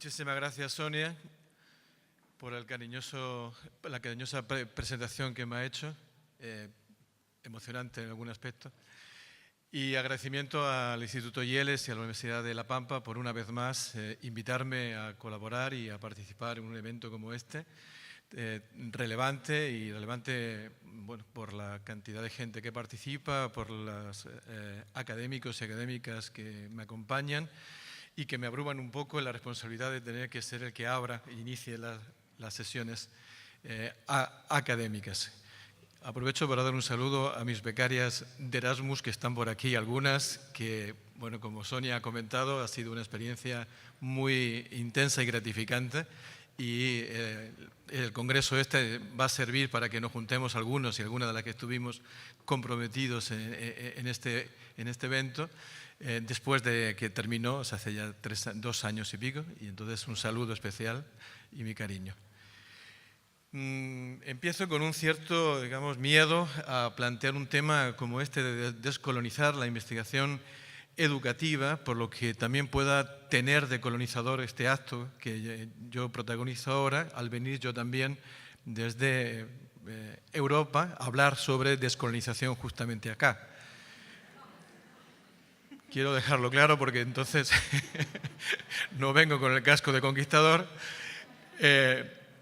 Muchísimas gracias, Sonia, por la cariñosa presentación que me ha hecho, emocionante en algún aspecto. Y agradecimiento al Instituto IELES y a la Universidad de La Pampa por una vez más invitarme a colaborar y a participar en un evento como este, relevante bueno, por la cantidad de gente que participa, por los académicos y académicas que me acompañan y que me abruman un poco en la responsabilidad de tener que ser el que abra e inicie las sesiones académicas. Aprovecho para dar un saludo a mis becarias de Erasmus que están por aquí, algunas que, bueno, como Sonia ha comentado, ha sido una experiencia muy intensa y gratificante y el congreso este va a servir para que nos juntemos algunos y algunas de las que estuvimos comprometidos en este evento después de que terminó, o sea, hace ya 2 años y pico, y entonces un saludo especial y mi cariño. Empiezo con un cierto, digamos, miedo a plantear un tema como este de descolonizar la investigación educativa, por lo que también pueda tener de colonizador este acto que yo protagonizo ahora, al venir yo también desde Europa a hablar sobre descolonización justamente acá. Quiero dejarlo claro porque entonces no vengo con el casco de conquistador.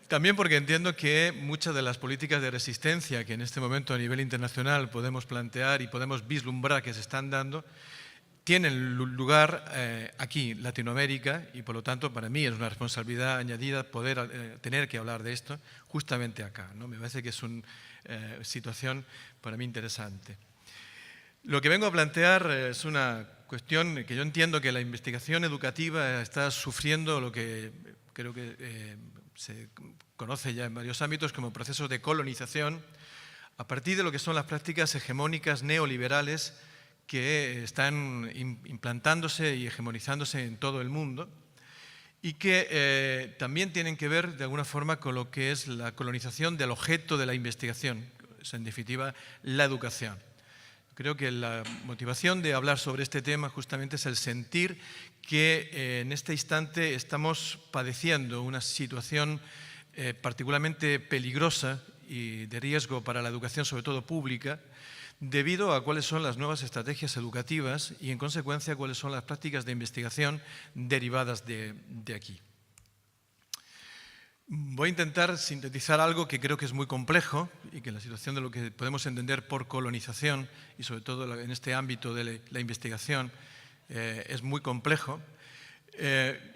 También porque entiendo que muchas de las políticas de resistencia que en este momento a nivel internacional podemos plantear y podemos vislumbrar que se están dando, tienen lugar aquí, en Latinoamérica, y por lo tanto para mí es una responsabilidad añadida poder tener que hablar de esto justamente acá, ¿no? Me parece que es una situación para mí interesante. Lo que vengo a plantear es una cuestión que yo entiendo que la investigación educativa está sufriendo lo que creo que se conoce ya en varios ámbitos como procesos de colonización a partir de lo que son las prácticas hegemónicas neoliberales que están implantándose y hegemonizándose en todo el mundo y que también tienen que ver de alguna forma con lo que es la colonización del objeto de la investigación, es en definitiva la educación. Creo que la motivación de hablar sobre este tema justamente es el sentir que en este instante estamos padeciendo una situación particularmente peligrosa y de riesgo para la educación, sobre todo pública, debido a cuáles son las nuevas estrategias educativas y, en consecuencia, cuáles son las prácticas de investigación derivadas de aquí. Voy a intentar sintetizar algo que creo que es muy complejo y que en la situación de lo que podemos entender por colonización y sobre todo en este ámbito de la investigación es muy complejo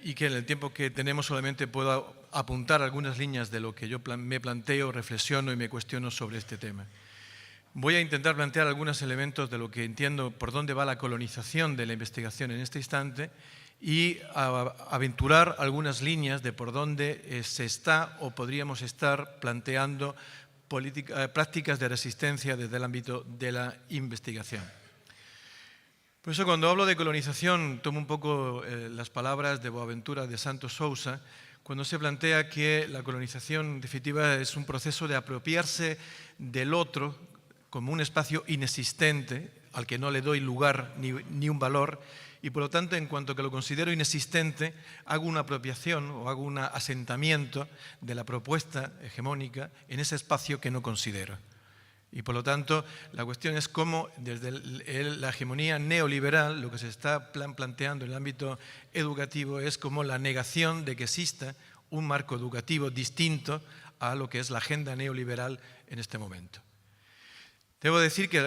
y que en el tiempo que tenemos solamente puedo apuntar algunas líneas de lo que yo me planteo, reflexiono y me cuestiono sobre este tema. Voy a intentar plantear algunos elementos de lo que entiendo por dónde va la colonización de la investigación en este instante y aventurar algunas líneas de por dónde se está o podríamos estar planteando prácticas de resistencia desde el ámbito de la investigación. Por eso cuando hablo de colonización tomo un poco las palabras de Boaventura de Santos Sousa cuando se plantea que la colonización en definitiva es un proceso de apropiarse del otro como un espacio inexistente al que no le doy lugar ni un valor y por lo tanto en cuanto que lo considero inexistente hago una apropiación o hago un asentamiento de la propuesta hegemónica en ese espacio que no considero. Y por lo tanto la cuestión es cómo desde la hegemonía neoliberal lo que se está planteando en el ámbito educativo es como la negación de que exista un marco educativo distinto a lo que es la agenda neoliberal en este momento. Debo decir que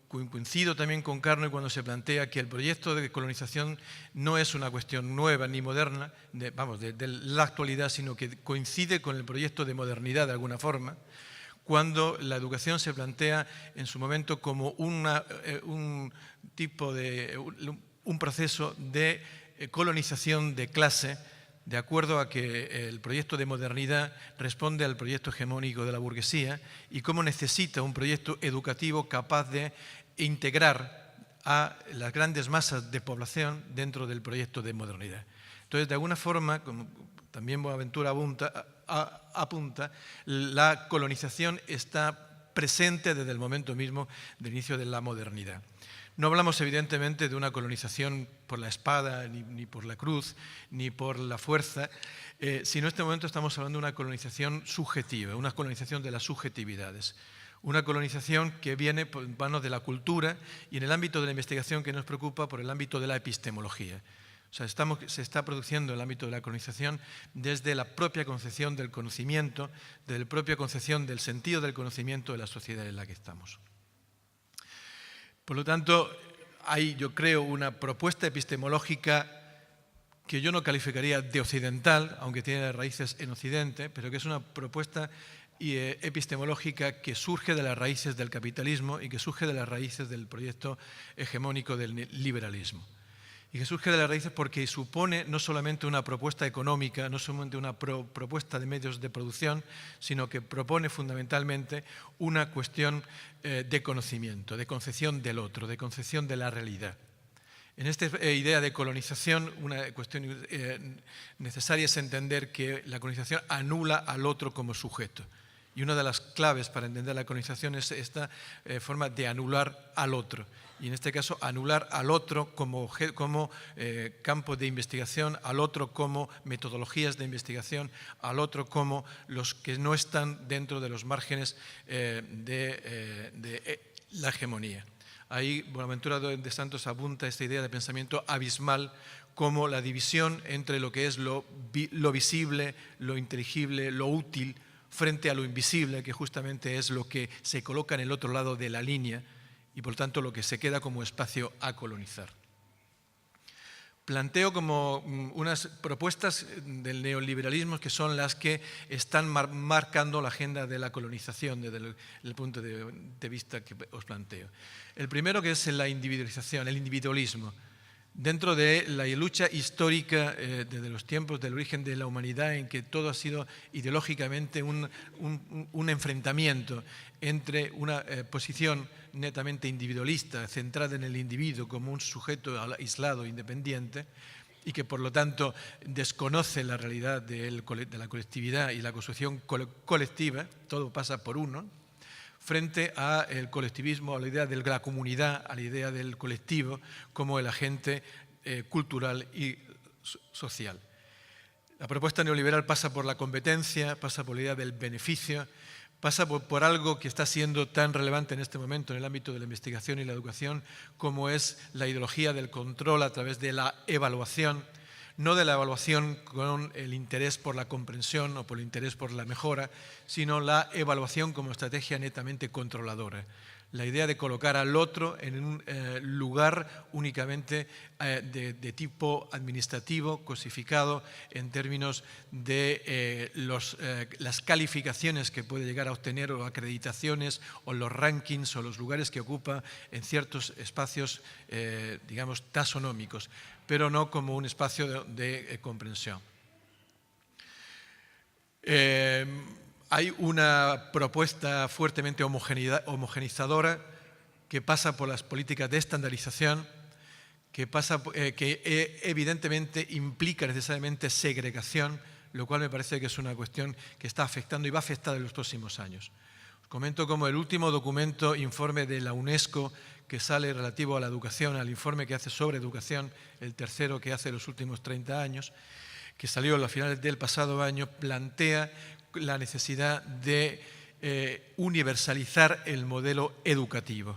coincido también con Carnot cuando se plantea que el proyecto de colonización no es una cuestión nueva ni moderna, de la actualidad, sino que coincide con el proyecto de modernidad de alguna forma, cuando la educación se plantea en su momento como un proceso de colonización de clase, de acuerdo a que el proyecto de modernidad responde al proyecto hegemónico de la burguesía y cómo necesita un proyecto educativo capaz de integrar a las grandes masas de población dentro del proyecto de modernidad. Entonces, de alguna forma, como también Boaventura apunta, la colonización está presente desde el momento mismo del inicio de la modernidad. No hablamos evidentemente de una colonización por la espada, ni por la cruz, ni por la fuerza, sino en este momento estamos hablando de una colonización subjetiva, una colonización de las subjetividades. Una colonización que viene por manos de la cultura y en el ámbito de la investigación que nos preocupa por el ámbito de la epistemología. O sea, se está produciendo el ámbito de la colonización desde la propia concepción del conocimiento, desde la propia concepción del sentido del conocimiento de la sociedad en la que estamos. Por lo tanto, hay, yo creo, una propuesta epistemológica que yo no calificaría de occidental, aunque tiene raíces en Occidente, pero que es una propuesta epistemológica que surge de las raíces del capitalismo y que surge de las raíces del proyecto hegemónico del liberalismo. Y que surge de las raíces porque supone no solamente una propuesta económica, no solamente una propuesta de medios de producción, sino que propone fundamentalmente una cuestión de conocimiento, de concepción del otro, de concepción de la realidad. En esta idea de colonización, una cuestión necesaria es entender que la colonización anula al otro como sujeto. Y una de las claves para entender la colonización es esta forma de anular al otro. Y en este caso, anular al otro como campo de investigación, al otro como metodologías de investigación, al otro como los que no están dentro de los márgenes de la hegemonía. Ahí Buenaventura de Santos apunta esta idea de pensamiento abismal como la división entre lo que es lo visible, lo inteligible, lo útil, frente a lo invisible, que justamente es lo que se coloca en el otro lado de la línea y por tanto lo que se queda como espacio a colonizar. Planteo como unas propuestas del neoliberalismo que son las que están marcando la agenda de la colonización desde el punto de vista que os planteo. El primero, que es la individualización, el individualismo. Dentro de la lucha histórica desde los tiempos del origen de la humanidad, en que todo ha sido ideológicamente un enfrentamiento entre una posición netamente individualista, centrada en el individuo como un sujeto aislado, independiente, y que por lo tanto desconoce la realidad de la colectividad y la construcción colectiva, todo pasa por uno, frente al colectivismo, a la idea de la comunidad, a la idea del colectivo como el agente cultural y social. La propuesta neoliberal pasa por la competencia, pasa por la idea del beneficio, pasa por algo que está siendo tan relevante en este momento en el ámbito de la investigación y la educación como es la ideología del control a través de la evaluación, no de la evaluación con el interés por la comprensión o por el interés por la mejora, sino la evaluación como estrategia netamente controladora. La idea de colocar al otro en un lugar únicamente de tipo administrativo, cosificado en términos de las calificaciones que puede llegar a obtener o acreditaciones o los rankings o los lugares que ocupa en ciertos espacios, digamos, taxonómicos, pero no como un espacio de comprensión. Hay una propuesta fuertemente homogeneizadora que pasa por las políticas de estandarización, que evidentemente implica necesariamente segregación, lo cual me parece que es una cuestión que está afectando y va a afectar en los próximos años. Os comento como el último documento, informe de la UNESCO, que sale relativo a la educación, al informe que hace sobre educación, el tercero que hace los últimos 30 años, que salió a finales del pasado año, plantea la necesidad de universalizar el modelo educativo.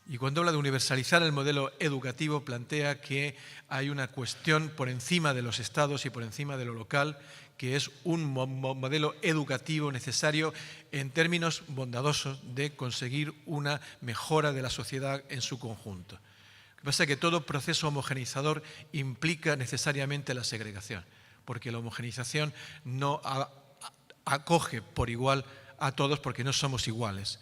Y cuando habla de universalizar el modelo educativo, plantea que hay una cuestión por encima de los estados y por encima de lo local, que es un modelo educativo necesario en términos bondadosos de conseguir una mejora de la sociedad en su conjunto. Lo que pasa es que todo proceso homogeneizador implica necesariamente la segregación, porque la homogeneización no acoge por igual a todos porque no somos iguales.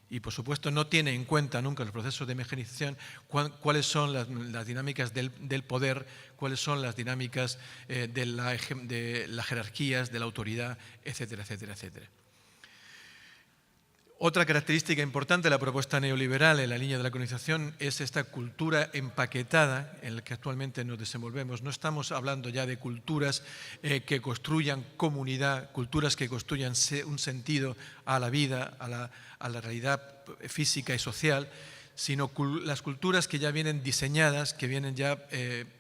Y, por supuesto, no tiene en cuenta nunca los procesos de homogeneización cuáles son las dinámicas del poder, cuáles son las dinámicas de las jerarquías, de la autoridad, etcétera, etcétera, etcétera. Otra característica importante de la propuesta neoliberal en la línea de la colonización es esta cultura empaquetada en la que actualmente nos desenvolvemos. No estamos hablando ya de culturas que construyan comunidad, culturas que construyan un sentido a la vida, a la realidad física y social, sino las culturas que ya vienen diseñadas, que vienen ya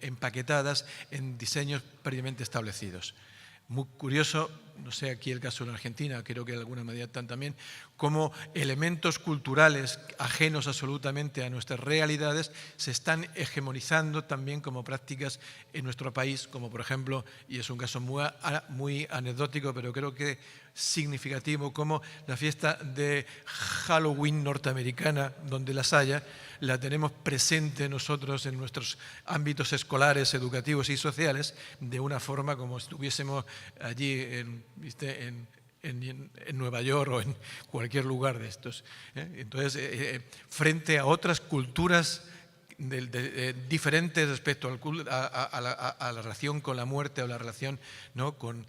empaquetadas en diseños previamente establecidos. Muy curioso, no sé aquí el caso en Argentina, creo que de alguna manera también, cómo elementos culturales ajenos absolutamente a nuestras realidades se están hegemonizando también como prácticas en nuestro país, como por ejemplo, y es un caso muy anecdótico, pero creo que significativo, como la fiesta de Halloween norteamericana, donde las haya, la tenemos presente nosotros en nuestros ámbitos escolares, educativos y sociales, de una forma como si estuviésemos allí en Nueva York o en cualquier lugar de estos. Entonces, frente a otras culturas diferentes respecto a la relación con la muerte o la relación, ¿no?, con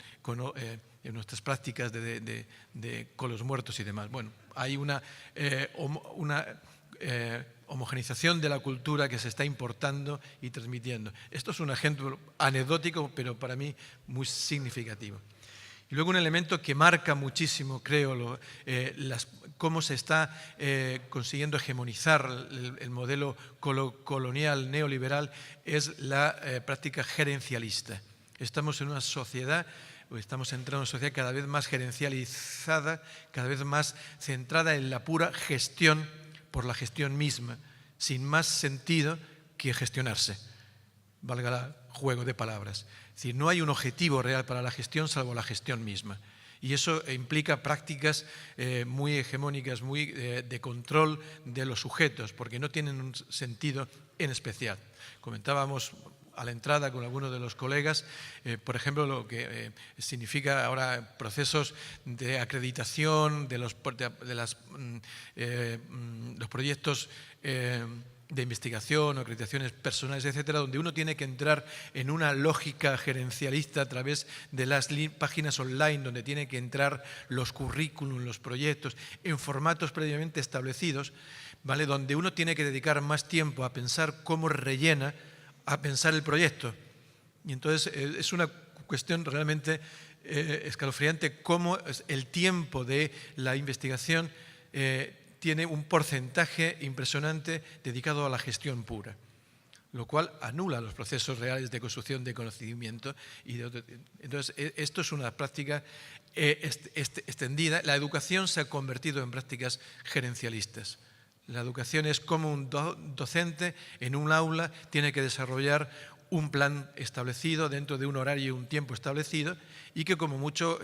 nuestras prácticas con los muertos y demás. Bueno, hay una homogenización de la cultura que se está importando y transmitiendo. Esto es un ejemplo anecdótico, pero para mí muy significativo. Y luego un elemento que marca muchísimo, creo, cómo se está consiguiendo hegemonizar el modelo colonial neoliberal es la práctica gerencialista. Estamos en una sociedad, estamos entrando en una sociedad cada vez más gerencializada, cada vez más centrada en la pura gestión por la gestión misma, sin más sentido que gestionarse, valga el juego de palabras. Es decir, no hay un objetivo real para la gestión salvo la gestión misma. Y eso implica prácticas muy hegemónicas, muy de control de los sujetos, porque no tienen un sentido en especial. Comentábamos a la entrada con algunos de los colegas, por ejemplo, lo que significa ahora procesos de acreditación de los proyectos de investigación o acreditaciones personales, etcétera, donde uno tiene que entrar en una lógica gerencialista a través de las páginas online, donde tiene que entrar los currículum, los proyectos, en formatos previamente establecidos, ¿vale?, donde uno tiene que dedicar más tiempo a pensar cómo rellena, a pensar el proyecto. Y entonces es una cuestión realmente escalofriante cómo el tiempo de la investigación tiene un porcentaje impresionante dedicado a la gestión pura, lo cual anula los procesos reales de construcción de conocimiento. Entonces, esto es una práctica extendida. La educación se ha convertido en prácticas gerencialistas. La educación es como un docente en un aula tiene que desarrollar un plan establecido dentro de un horario y un tiempo establecido y que como mucho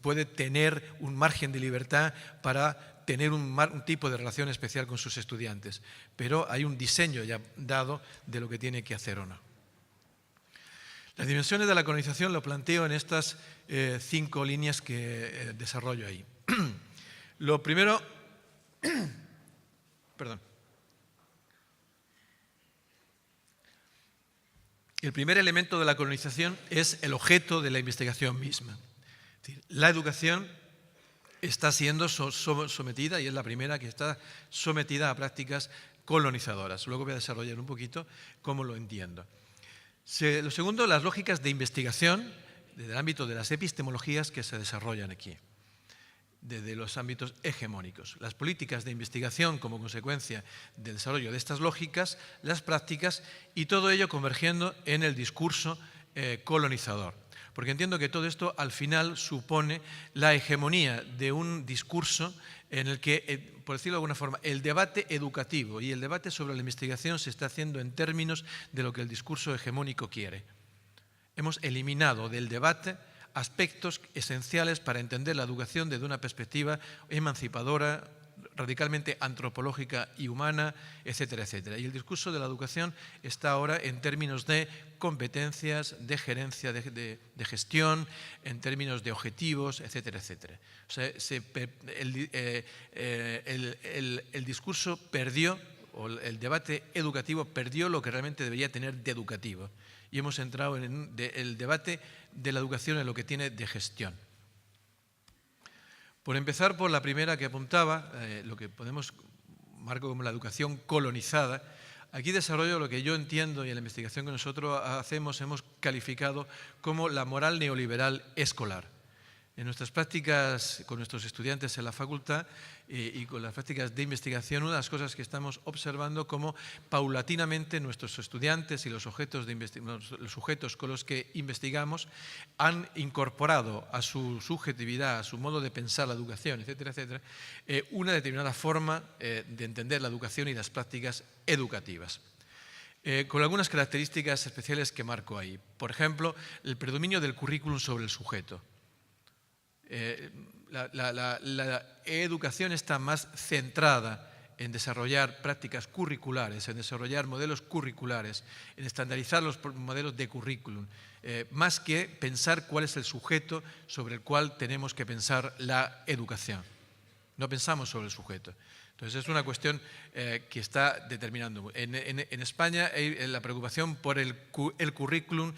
puede tener un margen de libertad para tener un tipo de relación especial con sus estudiantes. Pero hay un diseño ya dado de lo que tiene que hacer o no. Las dimensiones de la colonización lo planteo en estas 5 líneas que desarrollo ahí. Lo primero... Perdón. El primer elemento de la colonización es el objeto de la investigación misma. Es decir, la educación está siendo sometida, y es la primera que está sometida a prácticas colonizadoras. Luego voy a desarrollar un poquito cómo lo entiendo. Lo segundo, las lógicas de investigación desde el ámbito de las epistemologías que se desarrollan aquí, desde los ámbitos hegemónicos. Las políticas de investigación como consecuencia del desarrollo de estas lógicas, las prácticas y todo ello convergiendo en el discurso colonizador. Porque entiendo que todo esto al final supone la hegemonía de un discurso en el que, por decirlo de alguna forma, el debate educativo y el debate sobre la investigación se está haciendo en términos de lo que el discurso hegemónico quiere. Hemos eliminado del debate aspectos esenciales para entender la educación desde una perspectiva emancipadora, radicalmente antropológica y humana, etcétera, etcétera. Y el discurso de la educación está ahora en términos de competencias, de gerencia, de gestión, en términos de objetivos, etcétera, etcétera. O sea, el discurso perdió, o el debate educativo perdió lo que realmente debería tener de educativo. Y hemos entrado en el debate de la educación en lo que tiene de gestión. Por empezar por la primera que apuntaba, lo que podemos marcar como la educación colonizada, aquí desarrollo lo que yo entiendo y en la investigación que nosotros hacemos hemos calificado como la moral neoliberal escolar. En nuestras prácticas con nuestros estudiantes en la facultad y con las prácticas de investigación, una de las cosas que estamos observando como paulatinamente nuestros estudiantes y los sujetos con los que investigamos han incorporado a su subjetividad, a su modo de pensar la educación, etcétera, etcétera, una determinada forma de entender la educación y las prácticas educativas. Con algunas características especiales que marco ahí. Por ejemplo, el predominio del currículum sobre el sujeto. La educación está más centrada en desarrollar prácticas curriculares, en desarrollar modelos curriculares, en estandarizar los modelos de currículum, más que pensar cuál es el sujeto sobre el cual tenemos que pensar la educación. No pensamos sobre el sujeto. Entonces es una cuestión que está determinando. En España la preocupación por el currículum,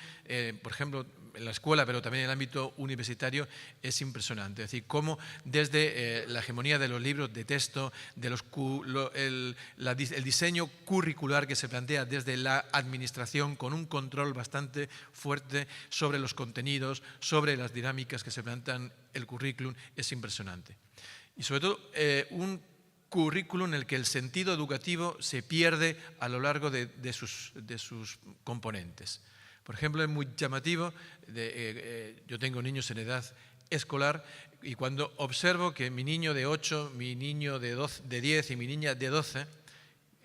por ejemplo, en la escuela, pero también en el ámbito universitario, es impresionante. Es decir, cómo desde la hegemonía de los libros de texto, de el diseño curricular que se plantea desde la administración con un control bastante fuerte sobre los contenidos, sobre las dinámicas que se plantean el currículum, es impresionante. Y sobre todo, un currículum en el que el sentido educativo se pierde a lo largo de sus componentes. Por ejemplo, es muy llamativo, yo tengo niños en edad escolar y cuando observo que mi niño de 8, mi niño de 10 y mi niña de 12,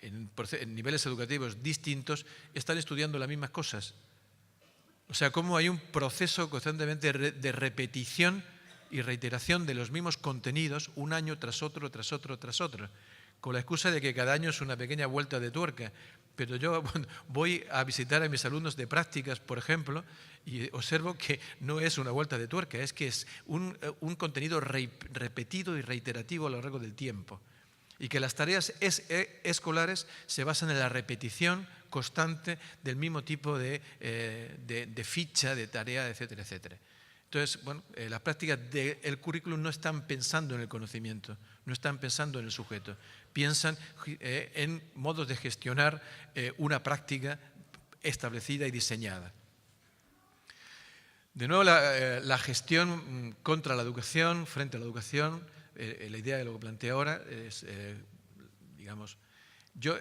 en niveles educativos distintos, están estudiando las mismas cosas. O sea, cómo hay un proceso constantemente de repetición y reiteración de los mismos contenidos un año tras otro, tras otro, tras otro, con la excusa de que cada año es una pequeña vuelta de tuerca. Pero yo voy a visitar a mis alumnos de prácticas, por ejemplo, y observo que no es una vuelta de tuerca, es que es un contenido repetido y reiterativo a lo largo del tiempo. Y que las tareas escolares se basan en la repetición constante del mismo tipo de ficha, de tarea, etcétera, etcétera. Entonces, bueno, las prácticas del currículum no están pensando en el conocimiento, no están pensando en el sujeto, piensan en modos de gestionar una práctica establecida y diseñada. De nuevo, la gestión contra la educación, frente a la educación, la idea de lo que planteé ahora es, digamos, yo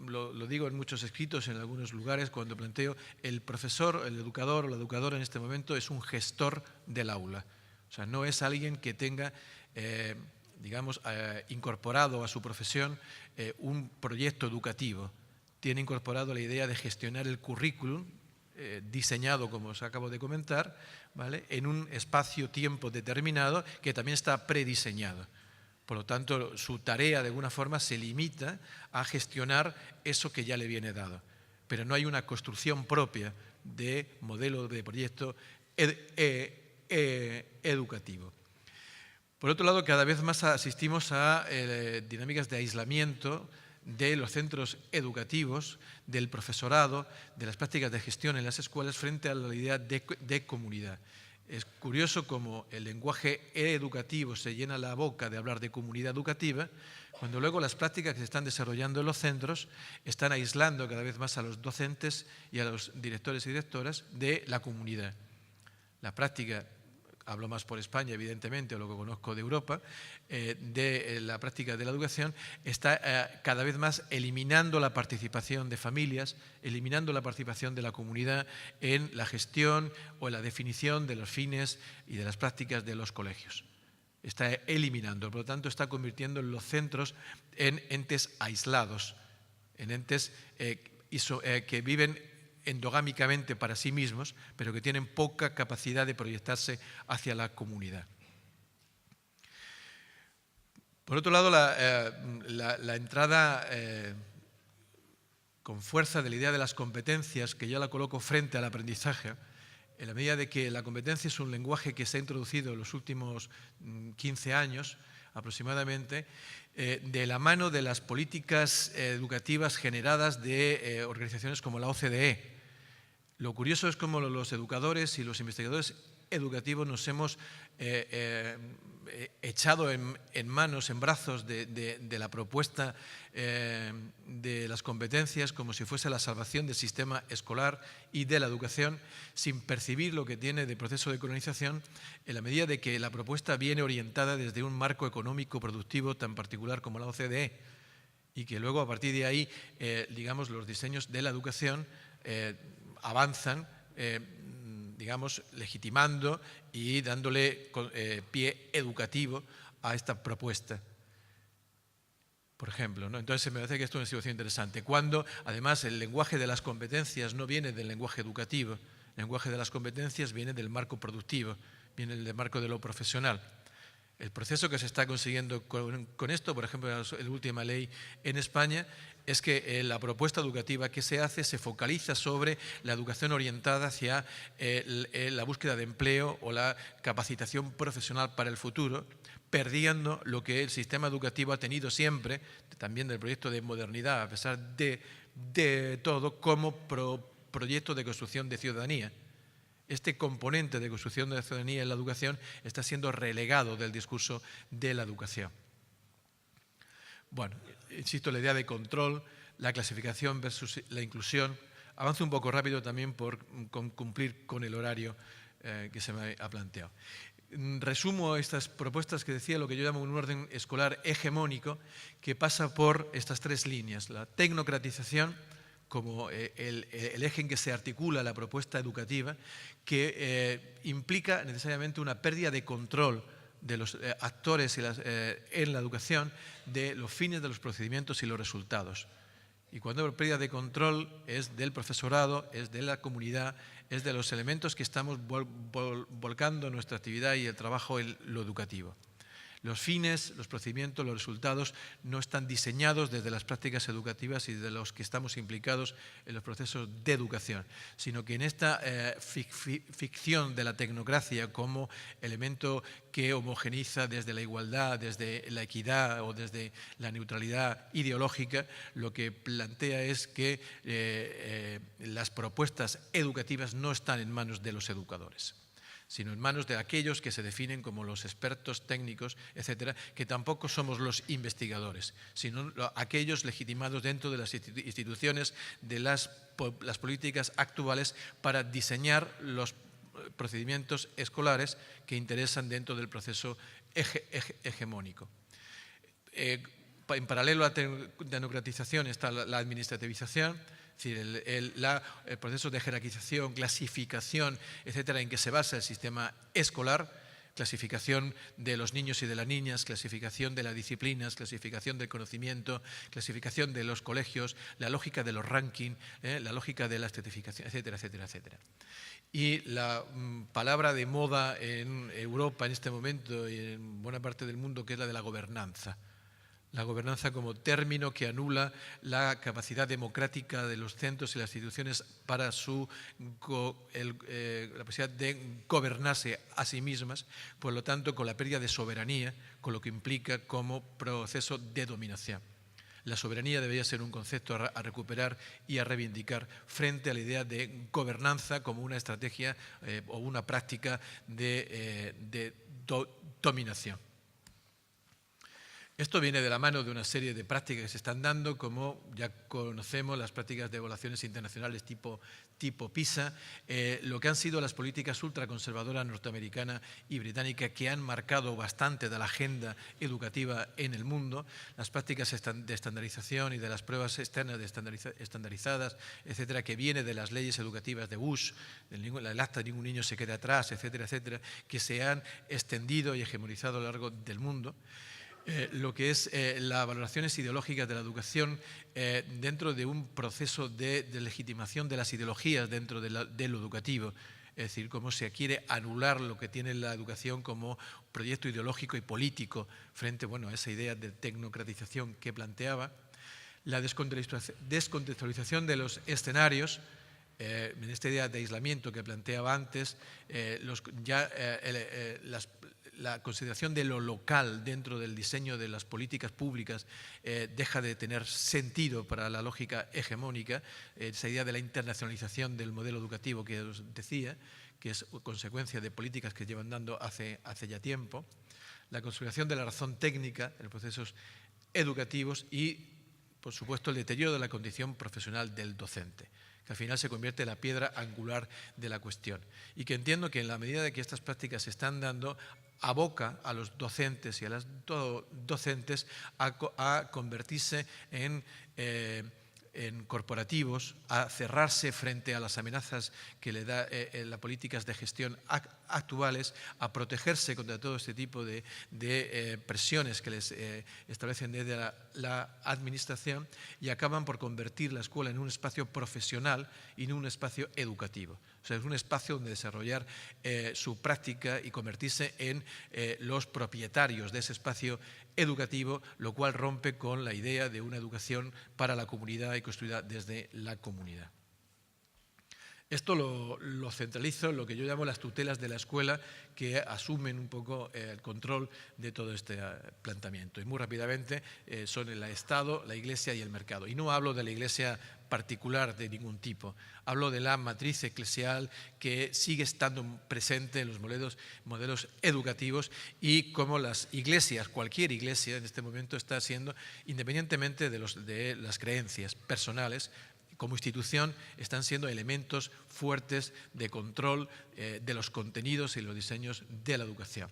lo digo en muchos escritos, en algunos lugares, cuando planteo el profesor, el educador o la educadora en este momento es un gestor del aula. O sea, no es alguien que tenga, digamos, incorporado a su profesión un proyecto educativo. Tiene incorporado la idea de gestionar el currículum, diseñado, como os acabo de comentar, ¿vale?, en un espacio-tiempo determinado que también está prediseñado. Por lo tanto, su tarea de alguna forma se limita a gestionar eso que ya le viene dado. Pero no hay una construcción propia de modelo de proyecto educativo. Por otro lado, cada vez más asistimos a dinámicas de aislamiento de los centros educativos, del profesorado, de las prácticas de gestión en las escuelas frente a la idea de comunidad. Es curioso cómo el lenguaje educativo se llena la boca de hablar de comunidad educativa, cuando luego las prácticas que se están desarrollando en los centros están aislando cada vez más a los docentes y a los directores y directoras de la comunidad. La práctica, hablo más por España, evidentemente, o lo que conozco de Europa, de la práctica de la educación, está cada vez más eliminando la participación de familias, eliminando la participación de la comunidad en la gestión o en la definición de los fines y de las prácticas de los colegios. Está eliminando, por lo tanto, está convirtiendo los centros en entes aislados, en entes que viven endogámicamente para sí mismos, pero que tienen poca capacidad de proyectarse hacia la comunidad. Por otro lado, la entrada con fuerza de la idea de las competencias, que yo la coloco frente al aprendizaje, en la medida de que la competencia es un lenguaje que se ha introducido en los últimos 15 años aproximadamente, de la mano de las políticas educativas generadas de organizaciones como la OCDE. Lo curioso es cómo los educadores y los investigadores educativos nos hemos echado en manos, en brazos de la propuesta de las competencias como si fuese la salvación del sistema escolar y de la educación, sin percibir lo que tiene de proceso de colonización, en la medida de que la propuesta viene orientada desde un marco económico productivo tan particular como la OCDE, y que luego a partir de ahí, digamos, los diseños de la educación avanzan, digamos, legitimando y dándole pie educativo a esta propuesta, por ejemplo, ¿no? Entonces me parece que esto es una situación interesante. Cuando, además, el lenguaje de las competencias no viene del lenguaje educativo, el lenguaje de las competencias viene del marco productivo, viene del marco de lo profesional. El proceso que se está consiguiendo con esto, por ejemplo, en la última ley en España, es que la propuesta educativa que se hace se focaliza sobre la educación orientada hacia la búsqueda de empleo o la capacitación profesional para el futuro, perdiendo lo que el sistema educativo ha tenido siempre, también del proyecto de modernidad, a pesar de todo, como proyecto de construcción de ciudadanía. Este componente de construcción de la ciudadanía en la educación está siendo relegado del discurso de la educación. Bueno, insisto, la idea de control, la clasificación versus la inclusión. Avanzo un poco rápido también por cumplir con el horario que se me ha planteado. Resumo estas propuestas que decía, lo que yo llamo un orden escolar hegemónico, que pasa por estas tres líneas: la tecnocratización, como el eje en que se articula la propuesta educativa, que implica necesariamente una pérdida de control de los actores en la educación de los fines de los procedimientos y los resultados. Y cuando hablo de pérdida de control es del profesorado, es de la comunidad, es de los elementos que estamos volcando nuestra actividad y el trabajo en lo educativo. Los fines, los procedimientos, los resultados no están diseñados desde las prácticas educativas y de los que estamos implicados en los procesos de educación, sino que en esta ficción de la tecnocracia como elemento que homogeniza desde la igualdad, desde la equidad o desde la neutralidad ideológica, lo que plantea es que las propuestas educativas no están en manos de los educadores, sino en manos de aquellos que se definen como los expertos técnicos, etcétera, que tampoco somos los investigadores, sino aquellos legitimados dentro de las instituciones de las políticas actuales para diseñar los procedimientos escolares que interesan dentro del proceso hegemónico. En paralelo a la democratización está la administrativización, es decir, el proceso de jerarquización, clasificación, etcétera, en que se basa el sistema escolar, clasificación de los niños y de las niñas, clasificación de las disciplinas, clasificación del conocimiento, clasificación de los colegios, la lógica de los rankings, la lógica de la estratificación, etcétera, etcétera, etcétera. Y la palabra de moda en Europa en este momento y en buena parte del mundo, que es la de la gobernanza. La gobernanza como término que anula la capacidad democrática de los centros y las instituciones para la posibilidad de gobernarse a sí mismas, por lo tanto con la pérdida de soberanía, con lo que implica como proceso de dominación. La soberanía debería ser un concepto a recuperar y a reivindicar frente a la idea de gobernanza como una estrategia o una práctica de dominación. Esto viene de la mano de una serie de prácticas que se están dando, como ya conocemos, las prácticas de evaluaciones internacionales tipo PISA, lo que han sido las políticas ultraconservadoras norteamericana y británica que han marcado bastante de la agenda educativa en el mundo, las prácticas de estandarización y de las pruebas externas estandarizadas, etcétera, que viene de las leyes educativas de Bush, el acta de ningún niño se quede atrás, etcétera, etcétera, que se han extendido y hegemonizado a lo largo del mundo. Lo que es las valoraciones ideológicas de la educación dentro de un proceso de legitimación de las ideologías dentro de lo educativo, es decir, cómo se quiere anular lo que tiene la educación como proyecto ideológico y político frente, bueno, a esa idea de tecnocratización que planteaba, la descontextualización de los escenarios, en esta idea de aislamiento que planteaba antes, la consideración de lo local dentro del diseño de las políticas públicas deja de tener sentido para la lógica hegemónica, esa idea de la internacionalización del modelo educativo que os decía, que es consecuencia de políticas que llevan dando hace ya tiempo, la consolidación de la razón técnica en los procesos educativos y, por supuesto, el deterioro de la condición profesional del docente, que al final se convierte en la piedra angular de la cuestión. Y que entiendo que en la medida de que estas prácticas se están dando, aboca a los docentes y a las docentes a convertirse en corporativos, a cerrarse frente a las amenazas que le da las políticas de gestión actuales, a protegerse contra todo este tipo de presiones que les establecen desde la administración, y acaban por convertir la escuela en un espacio profesional y en un espacio educativo. O sea, es un espacio donde desarrollar su práctica y convertirse en los propietarios de ese espacio educativo, lo cual rompe con la idea de una educación para la comunidad y construida desde la comunidad. Esto lo centralizo en lo que yo llamo las tutelas de la escuela, que asumen un poco el control de todo este planteamiento. Y muy rápidamente son el Estado, la Iglesia y el mercado. Y no hablo de la Iglesia particular de ningún tipo. Hablo de la matriz eclesial que sigue estando presente en los modelos educativos, y cómo las iglesias, cualquier iglesia en este momento, está siendo, independientemente de las creencias personales, como institución, están siendo elementos fuertes de control de los contenidos y los diseños de la educación.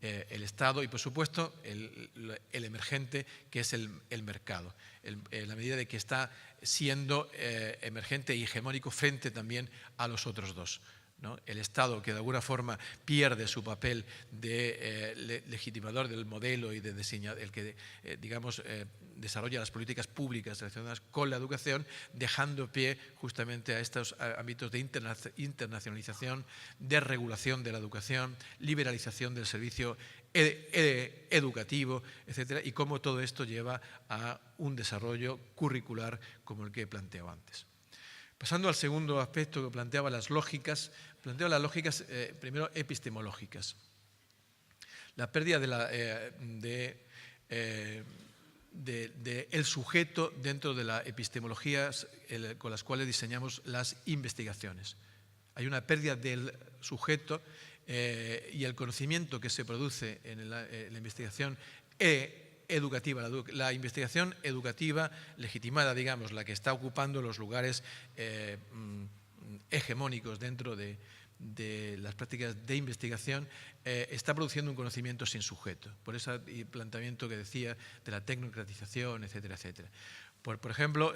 El Estado y, por supuesto, el emergente, que es el mercado, en la medida de que está siendo emergente y hegemónico frente también a los otros dos, ¿no? El Estado, que de alguna forma pierde su papel de legitimador del modelo y de diseñador, el que desarrolla las políticas públicas relacionadas con la educación, dejando pie justamente a estos ámbitos de internacionalización, de regulación de la educación, liberalización del servicio educativo, etcétera, y cómo todo esto lleva a un desarrollo curricular como el que he planteado antes. Pasando al segundo aspecto que planteaba, las lógicas, planteo las lógicas primero epistemológicas. La pérdida del sujeto dentro de las epistemologías con las cuales diseñamos las investigaciones. Hay una pérdida del sujeto y el conocimiento que se produce en la investigación educativa, la investigación educativa legitimada, digamos, la que está ocupando los lugares hegemónicos dentro de las prácticas de investigación, está produciendo un conocimiento sin sujeto, por ese planteamiento que decía de la tecnocratización, etcétera, etcétera. Por ejemplo,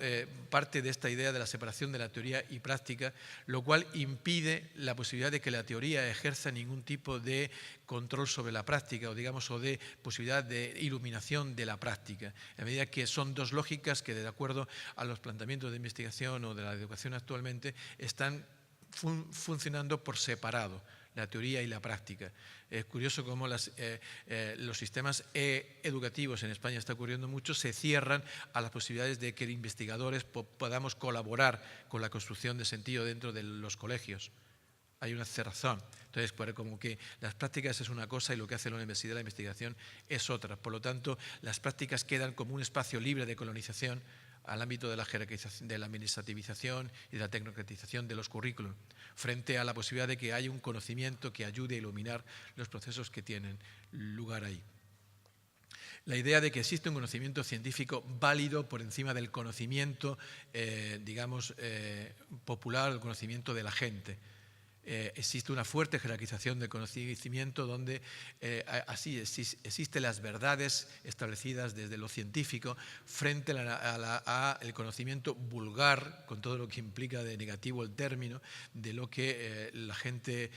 parte de esta idea de la separación de la teoría y práctica, lo cual impide la posibilidad de que la teoría ejerza ningún tipo de control sobre la práctica o de posibilidad de iluminación de la práctica, a medida que son dos lógicas que, de acuerdo a los planteamientos de investigación o de la educación actualmente, están funcionando por separado, la teoría y la práctica. Es curioso cómo los sistemas educativos, en España está ocurriendo mucho, se cierran a las posibilidades de que investigadores podamos colaborar con la construcción de sentido dentro de los colegios. Hay una cerrazón. Entonces, como que las prácticas es una cosa y lo que hace la universidad, la investigación, es otra. Por lo tanto, las prácticas quedan como un espacio libre de colonización al ámbito de la jerarquización, de la administrativización y de la tecnocratización de los currículos, frente a la posibilidad de que haya un conocimiento que ayude a iluminar los procesos que tienen lugar ahí. La idea de que existe un conocimiento científico válido por encima del conocimiento, popular, el conocimiento de la gente. Existe una fuerte jerarquización del conocimiento donde así existen las verdades establecidas desde lo científico frente al conocimiento vulgar, con todo lo que implica de negativo el término, de lo que la gente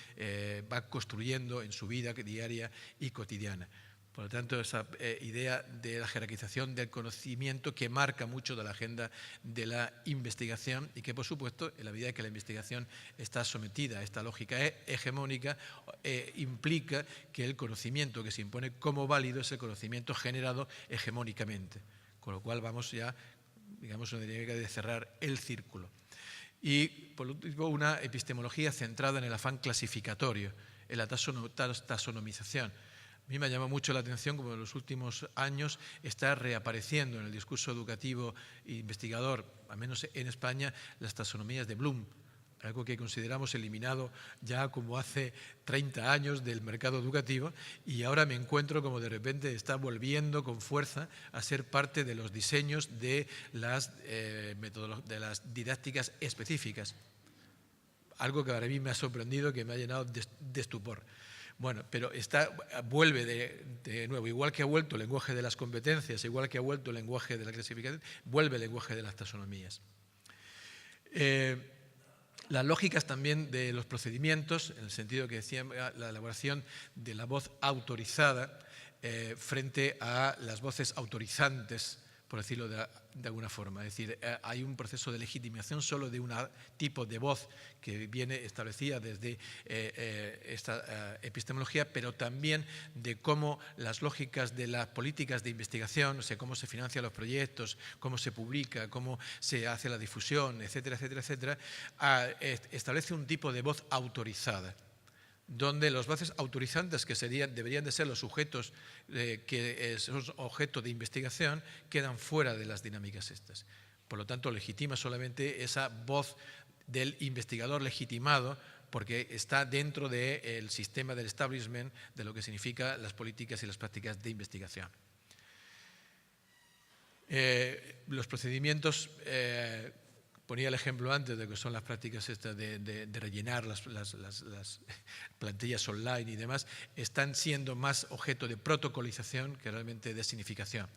va construyendo en su vida diaria y cotidiana. Por lo tanto, esa idea de la jerarquización del conocimiento que marca mucho de la agenda de la investigación y que, por supuesto, en la medida que la investigación está sometida a esta lógica hegemónica, implica que el conocimiento que se impone como válido es el conocimiento generado hegemónicamente. Con lo cual vamos ya, digamos, una dinámica de cerrar el círculo. Y, por último, una epistemología centrada en el afán clasificatorio, en la taxonomización. A mí me llama mucho la atención como en los últimos años está reapareciendo en el discurso educativo e investigador, al menos en España, las taxonomías de Bloom, algo que consideramos eliminado ya como hace 30 años del mercado educativo, y ahora me encuentro como de repente está volviendo con fuerza a ser parte de los diseños de las didácticas específicas. Algo que para mí me ha sorprendido, que me ha llenado de estupor. Bueno, pero vuelve de nuevo, igual que ha vuelto el lenguaje de las competencias, igual que ha vuelto el lenguaje de la clasificación, vuelve el lenguaje de las taxonomías. Las lógicas también de los procedimientos, en el sentido que decía, la elaboración de la voz autorizada frente a las voces autorizantes, por decirlo de alguna forma. Es decir, hay un proceso de legitimación solo de un tipo de voz que viene establecida desde esta epistemología, pero también de cómo las lógicas de las políticas de investigación, o sea, cómo se financian los proyectos, cómo se publica, cómo se hace la difusión, etcétera, etcétera, etcétera, establece un tipo de voz autorizada, donde los voces autorizantes, que deberían de ser los sujetos que son objeto de investigación, quedan fuera de las dinámicas estas. Por lo tanto, legitima solamente esa voz del investigador legitimado, porque está dentro del sistema del establishment de lo que significan las políticas y las prácticas de investigación. Los procedimientos, ponía el ejemplo antes de que son las prácticas estas de rellenar las plantillas online y demás, están siendo más objeto de protocolización que realmente de significación.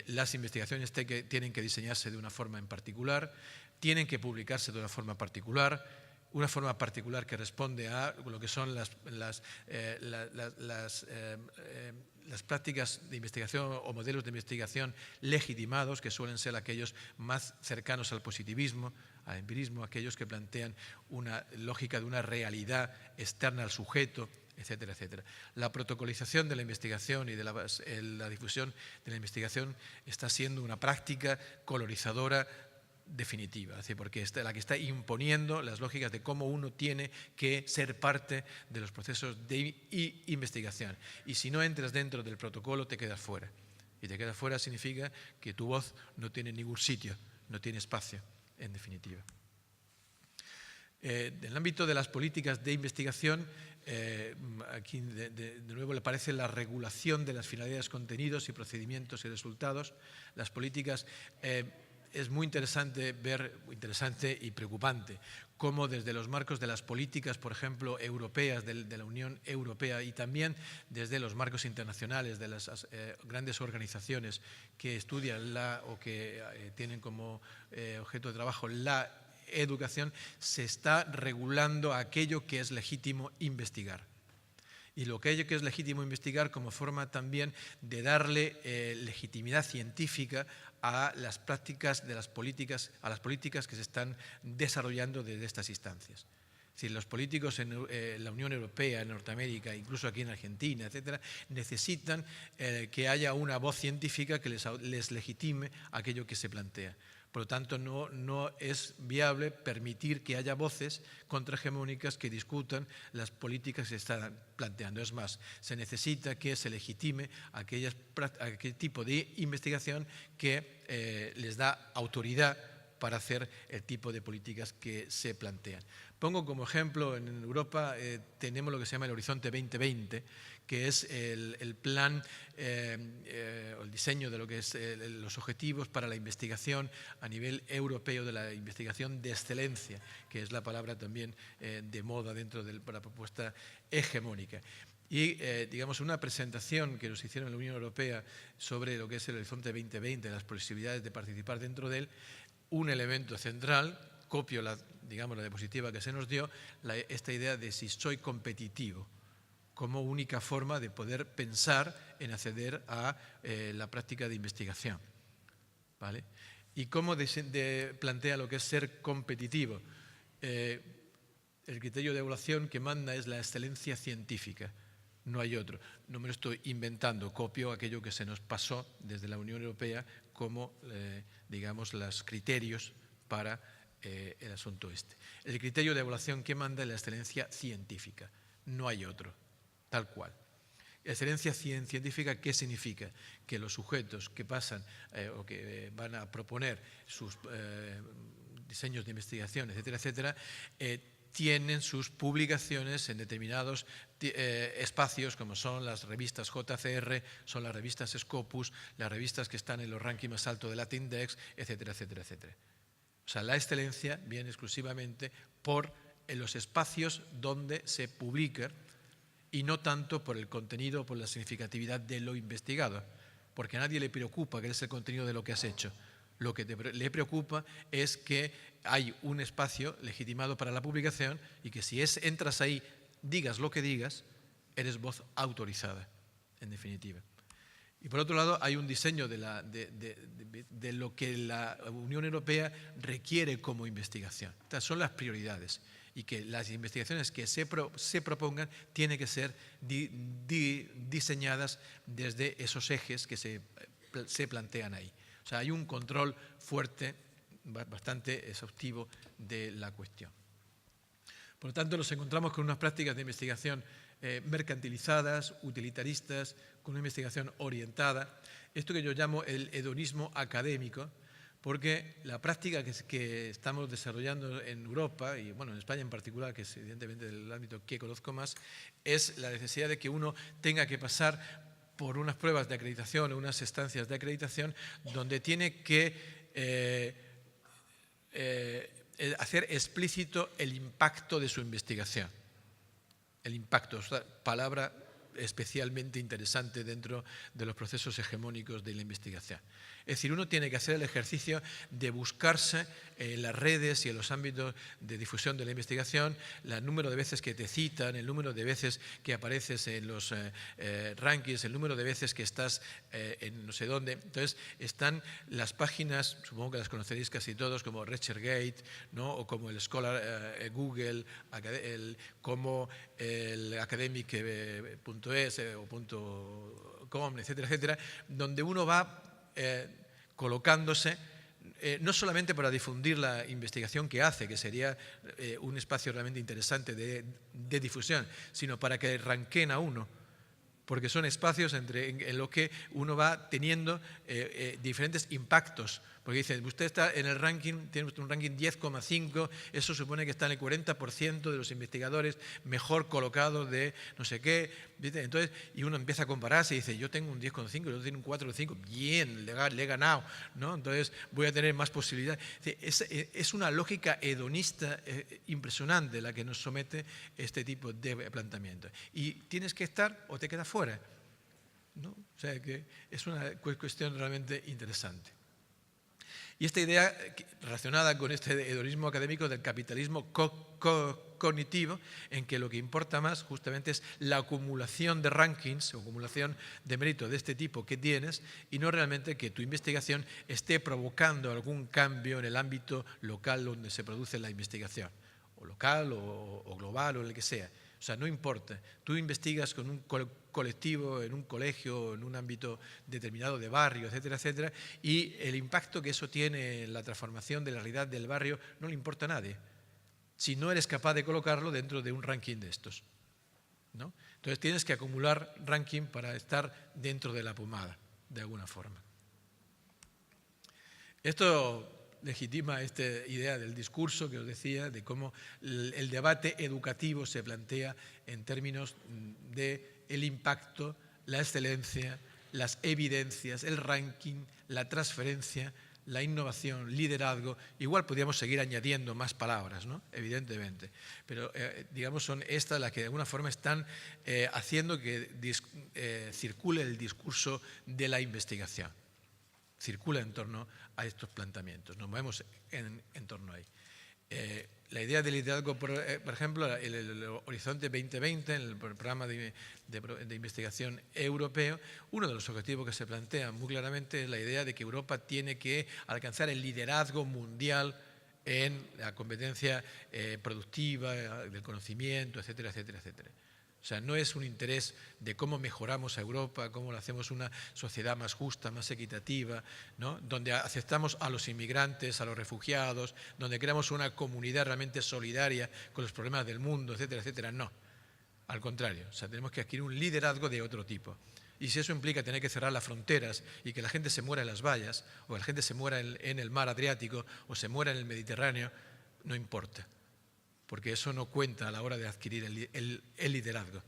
Las investigaciones tienen que diseñarse de una forma en particular, tienen que publicarse de una forma particular que responde a lo que son las prácticas de investigación o modelos de investigación legitimados, que suelen ser aquellos más cercanos al positivismo, al empirismo, aquellos que plantean una lógica de una realidad externa al sujeto, etcétera, etcétera. La protocolización de la investigación y de la difusión de la investigación está siendo una práctica colorizadora definitiva, es decir, porque es la que está imponiendo las lógicas de cómo uno tiene que ser parte de los procesos de investigación. Y si no entras dentro del protocolo, te quedas fuera. Y te quedas fuera significa que tu voz no tiene ningún sitio, no tiene espacio, en definitiva. En el ámbito de las políticas de investigación, aquí de nuevo le aparece la regulación de las finalidades, contenidos y procedimientos y resultados. Las políticas, es muy interesante interesante y preocupante, cómo desde los marcos de las políticas, por ejemplo, europeas, de la Unión Europea, y también desde los marcos internacionales de las grandes organizaciones que estudian o que tienen como objeto de trabajo la educación, se está regulando aquello que es legítimo investigar. Y aquello que es legítimo investigar como forma también de darle legitimidad científica a las prácticas de las políticas que se están desarrollando desde estas instancias. Es decir, los políticos en la Unión Europea, en Norteamérica, incluso aquí en Argentina, etcétera, necesitan que haya una voz científica que les legitime aquello que se plantea. Por lo tanto, no es viable permitir que haya voces contrahegemónicas que discutan las políticas que se están planteando. Es más, se necesita que se legitime aquel tipo de investigación que les da autoridad para hacer el tipo de políticas que se plantean. Pongo como ejemplo, en Europa tenemos lo que se llama el Horizonte 2020, que es el plan o el diseño de lo que es los objetivos para la investigación a nivel europeo, de la investigación de excelencia, que es la palabra también de moda dentro de la propuesta hegemónica. Y, digamos, una presentación que nos hicieron en la Unión Europea sobre lo que es el Horizonte 2020, las posibilidades de participar dentro de él, un elemento central, copio la diapositiva que se nos dio, esta idea de si soy competitivo, como única forma de poder pensar en acceder a la práctica de investigación. ¿Vale? ¿Y cómo plantea lo que es ser competitivo? El criterio de evaluación que manda es la excelencia científica. No hay otro. No me lo estoy inventando, copio aquello que se nos pasó desde la Unión Europea como, digamos, los criterios para el asunto este. El criterio de evaluación que manda es la excelencia científica. No hay otro, tal cual. Excelencia científica, ¿qué significa? Que los sujetos que pasan o que van a proponer sus diseños de investigación, etcétera, etcétera, tienen sus publicaciones en determinados espacios, como son las revistas JCR, son las revistas Scopus, las revistas que están en los rankings más altos de LatinDex, etcétera, etcétera, etcétera. O sea, la excelencia viene exclusivamente por los espacios donde se publica y no tanto por el contenido o por la significatividad de lo investigado, porque a nadie le preocupa que es el contenido de lo que has hecho. Lo que le preocupa es que hay un espacio legitimado para la publicación y que si entras ahí, digas lo que digas, eres voz autorizada, en definitiva. Y por otro lado, hay un diseño de lo que la Unión Europea requiere como investigación. Estas son las prioridades y que las investigaciones que se propongan tienen que ser diseñadas desde esos ejes que se plantean ahí. O sea, hay un control fuerte, bastante exhaustivo de la cuestión. Por lo tanto, nos encontramos con unas prácticas de investigación mercantilizadas, utilitaristas, con una investigación orientada. Esto que yo llamo el hedonismo académico, porque la práctica que estamos desarrollando en Europa, y bueno, en España en particular, que es evidentemente el ámbito que conozco más, es la necesidad de que uno tenga que pasar por unas pruebas de acreditación o unas estancias de acreditación donde tiene que hacer explícito el impacto de su investigación. El impacto, palabra especialmente interesante dentro de los procesos hegemónicos de la investigación. Es decir, uno tiene que hacer el ejercicio de buscarse en las redes y en los ámbitos de difusión de la investigación, el número de veces que te citan, el número de veces que apareces en los rankings, el número de veces que estás en no sé dónde. Entonces, están las páginas, supongo que las conoceréis casi todos, como ResearchGate, ¿no? O como el Scholar Google, como el academic.es o .com, etcétera, etcétera, donde uno va colocándose no solamente para difundir la investigación que hace, que sería un espacio realmente interesante de difusión, sino para que ranqueen a uno, porque son espacios en los que uno va teniendo diferentes impactos. Porque dicen, usted está en el ranking, tiene un ranking 10,5, eso supone que está en el 40% de los investigadores mejor colocados de no sé qué. ¿Viste? Entonces, y uno empieza a compararse y dice, yo tengo un 10,5, yo tengo un 4,5, bien, le he ganado, ¿no? Entonces voy a tener más posibilidades. Es una lógica hedonista impresionante la que nos somete este tipo de planteamiento. Y tienes que estar o te quedas fuera, ¿no? O sea que es una cuestión realmente interesante. Y esta idea relacionada con este hedonismo académico del capitalismo cognitivo, en que lo que importa más justamente es la acumulación de rankings o acumulación de méritos de este tipo que tienes y no realmente que tu investigación esté provocando algún cambio en el ámbito local donde se produce la investigación, o local o global o el que sea. O sea, no importa. Tú investigas con un colectivo, en un colegio, en un ámbito determinado de barrio, etcétera, etcétera, y el impacto que eso tiene en la transformación de la realidad del barrio no le importa a nadie, si no eres capaz de colocarlo dentro de un ranking de estos, ¿no? Entonces tienes que acumular ranking para estar dentro de la pomada, de alguna forma. Esto legitima esta idea del discurso que os decía, de cómo el debate educativo se plantea en términos del impacto, la excelencia, las evidencias, el ranking, la transferencia, la innovación, liderazgo. Igual podríamos seguir añadiendo más palabras, ¿no? Evidentemente, pero digamos son estas las que de alguna forma están haciendo que circule el discurso de la investigación. Circula en torno a estos planteamientos, nos movemos en torno a ahí. La idea del liderazgo, por ejemplo, el Horizonte 2020, en el programa de investigación europeo, uno de los objetivos que se plantea muy claramente es la idea de que Europa tiene que alcanzar el liderazgo mundial en la competencia productiva, del conocimiento, etcétera, etcétera, etcétera. O sea, no es un interés de cómo mejoramos a Europa, cómo hacemos una sociedad más justa, más equitativa, ¿no? Donde aceptamos a los inmigrantes, a los refugiados, donde creamos una comunidad realmente solidaria con los problemas del mundo, etcétera, etcétera. No, al contrario. O sea, tenemos que adquirir un liderazgo de otro tipo. Y si eso implica tener que cerrar las fronteras y que la gente se muera en las vallas, o que la gente se muera en el mar Adriático, o se muera en el Mediterráneo, no importa, porque eso no cuenta a la hora de adquirir el liderazgo.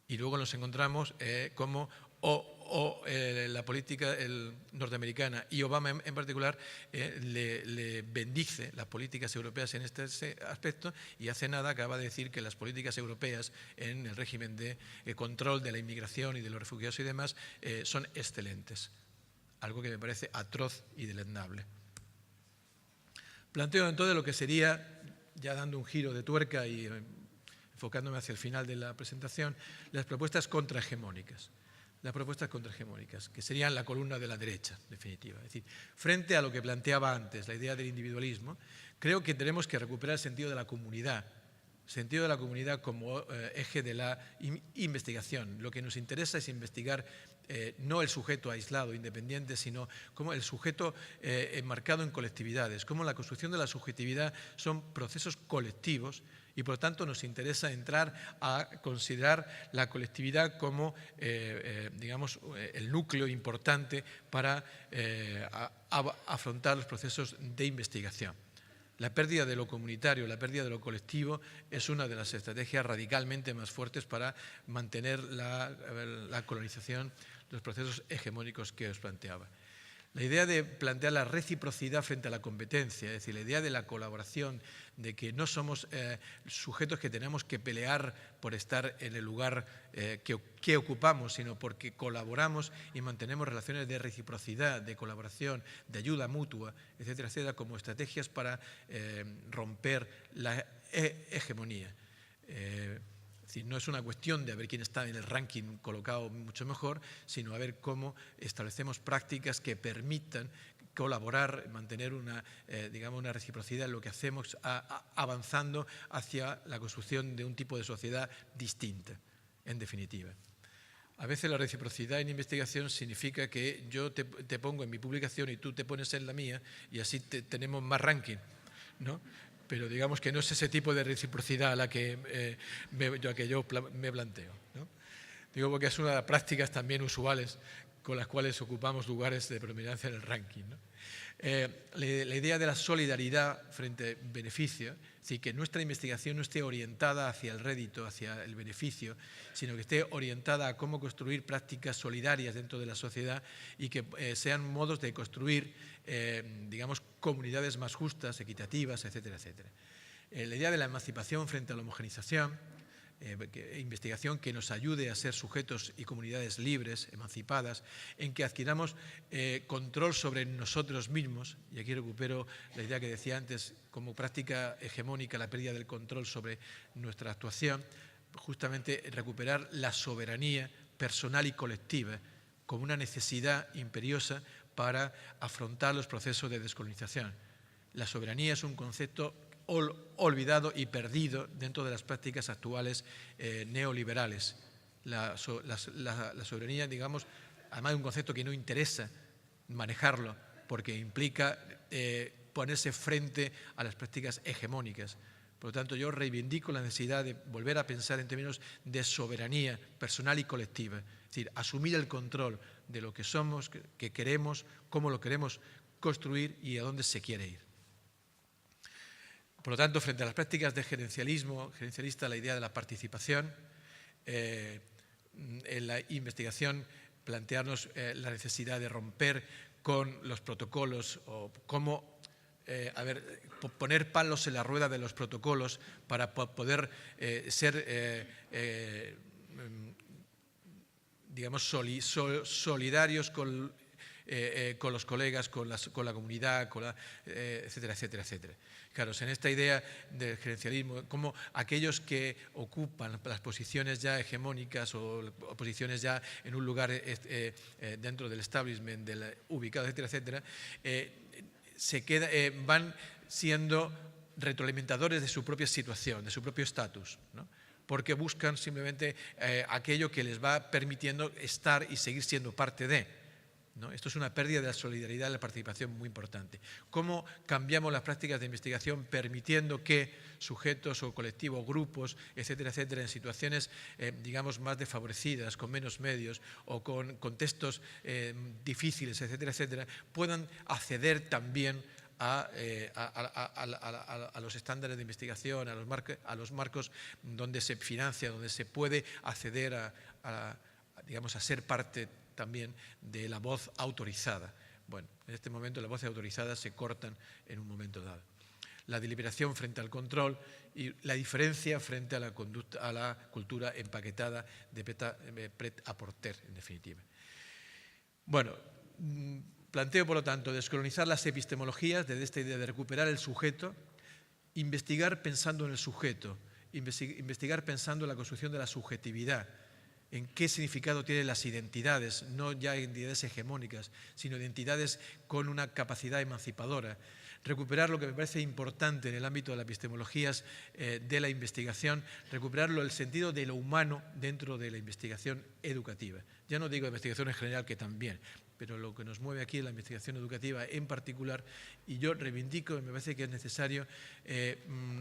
Y luego nos encontramos como la política norteamericana y Obama en particular le bendice las políticas europeas en este aspecto, y hace nada acaba de decir que las políticas europeas en el régimen de control de la inmigración y de los refugiados y demás son excelentes, algo que me parece atroz y deleznable. Planteo entonces lo que sería, ya dando un giro de tuerca y enfocándome hacia el final de la presentación, las propuestas contrahegemónicas. Las propuestas contrahegemónicas, que serían la columna de la derecha, en definitiva. Es decir, frente a lo que planteaba antes, la idea del individualismo, creo que tenemos que recuperar el sentido de la comunidad como eje de la investigación. Lo que nos interesa es investigar no el sujeto aislado, independiente, sino como el sujeto enmarcado en colectividades, como la construcción de la subjetividad son procesos colectivos, y por lo tanto nos interesa entrar a considerar la colectividad como digamos, el núcleo importante para afrontar los procesos de investigación. La pérdida de lo comunitario, la pérdida de lo colectivo es una de las estrategias radicalmente más fuertes para mantener la colonización, los procesos hegemónicos que os planteaba. La idea de plantear la reciprocidad frente a la competencia, es decir, la idea de la colaboración, de que no somos sujetos que tenemos que pelear por estar en el lugar que ocupamos, sino porque colaboramos y mantenemos relaciones de reciprocidad, de colaboración, de ayuda mutua, etcétera, etcétera, como estrategias para romper la hegemonía. Es decir, no es una cuestión de ver quién está en el ranking colocado mucho mejor, sino a ver cómo establecemos prácticas que permitan colaborar, mantener digamos, una reciprocidad en lo que hacemos, avanzando hacia la construcción de un tipo de sociedad distinta, en definitiva. A veces la reciprocidad en investigación significa que yo te pongo en mi publicación y tú te pones en la mía, y así tenemos más ranking, ¿no? Pero digamos que no es ese tipo de reciprocidad a la que yo me planteo, ¿no? Digo porque es una de las prácticas también usuales con las cuales ocupamos lugares de predominancia en el ranking, ¿no? La idea de la solidaridad frente al beneficio, es decir, que nuestra investigación no esté orientada hacia el rédito, hacia el beneficio, sino que esté orientada a cómo construir prácticas solidarias dentro de la sociedad y que sean modos de construir, digamos, comunidades más justas, equitativas, etcétera, etcétera. La idea de la emancipación frente a la homogenización, investigación que nos ayude a ser sujetos y comunidades libres, emancipadas, en que adquiramos control sobre nosotros mismos, y aquí recupero la idea que decía antes, como práctica hegemónica, la pérdida del control sobre nuestra actuación, justamente recuperar la soberanía personal y colectiva como una necesidad imperiosa para afrontar los procesos de descolonización. La soberanía es un concepto olvidado y perdido dentro de las prácticas actuales neoliberales. La soberanía, digamos, además de un concepto que no interesa manejarlo porque implica ponerse frente a las prácticas hegemónicas. Por lo tanto, yo reivindico la necesidad de volver a pensar en términos de soberanía personal y colectiva, es decir, asumir el control de lo que somos, que queremos, cómo lo queremos construir y a dónde se quiere ir. Por lo tanto, frente a las prácticas de gerencialista, la idea de la participación, en la investigación, plantearnos la necesidad de romper con los protocolos o cómo poner palos en la rueda de los protocolos para poder ser, digamos, solidarios con los colegas, con la comunidad, etcétera, etcétera, etcétera. Claro, en esta idea del gerencialismo, como aquellos que ocupan las posiciones ya hegemónicas o posiciones ya en un lugar dentro del establishment, ubicado, etcétera, etcétera, van siendo retroalimentadores de su propia situación, de su propio estatus, ¿no? Porque buscan simplemente aquello que les va permitiendo estar y seguir siendo parte de. ¿no? Esto es una pérdida de la solidaridad y la participación muy importante. ¿Cómo cambiamos las prácticas de investigación permitiendo que sujetos o colectivos, grupos, etcétera, etcétera, en situaciones, digamos, más desfavorecidas, con menos medios o con contextos difíciles, etcétera, etcétera, puedan acceder también a los estándares de investigación, a los marcos donde se financia, donde se puede acceder digamos, a ser parte también de la voz autorizada? Bueno, en este momento las voces autorizadas se cortan en un momento dado. La deliberación frente al control y la diferencia frente a la cultura empaquetada de pret-à-porter, en definitiva. Bueno, planteo, por lo tanto, descolonizar las epistemologías desde esta idea de recuperar el sujeto, investigar pensando en el sujeto, investigar pensando en la construcción de la subjetividad, en qué significado tienen las identidades, no ya identidades hegemónicas, sino identidades con una capacidad emancipadora. Recuperar lo que me parece importante en el ámbito de las epistemologías de la investigación, recuperarlo el sentido de lo humano dentro de la investigación educativa. Ya no digo de investigación en general, que también, pero lo que nos mueve aquí es la investigación educativa en particular, y yo reivindico, me parece que es necesario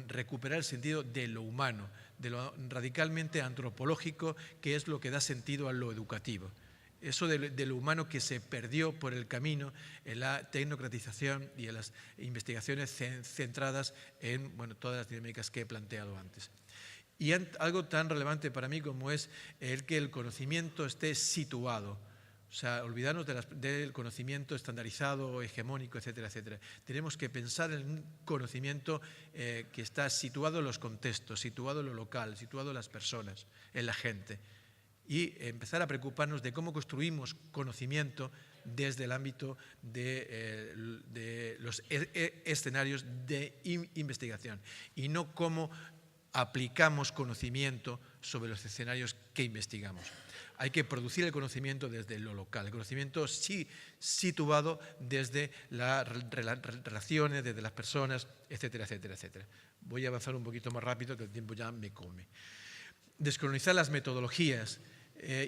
recuperar el sentido de lo humano, de lo radicalmente antropológico, que es lo que da sentido a lo educativo. Eso de lo humano que se perdió por el camino en la tecnocratización y en las investigaciones centradas en todas las dinámicas que he planteado antes. Y algo tan relevante para mí como es el que el conocimiento esté situado. O sea, olvidarnos del conocimiento estandarizado, hegemónico, etcétera, etcétera. Tenemos que pensar en un conocimiento que está situado en los contextos, situado en lo local, situado en las personas, en la gente. Y empezar a preocuparnos de cómo construimos conocimiento desde el ámbito de los escenarios de investigación y no cómo aplicamos conocimiento sobre los escenarios que investigamos. Hay que producir el conocimiento desde lo local, el conocimiento sí situado desde las relaciones, desde las personas, etcétera, etcétera, etcétera. Voy a avanzar un poquito más rápido, que el tiempo ya me come. Descolonizar las metodologías.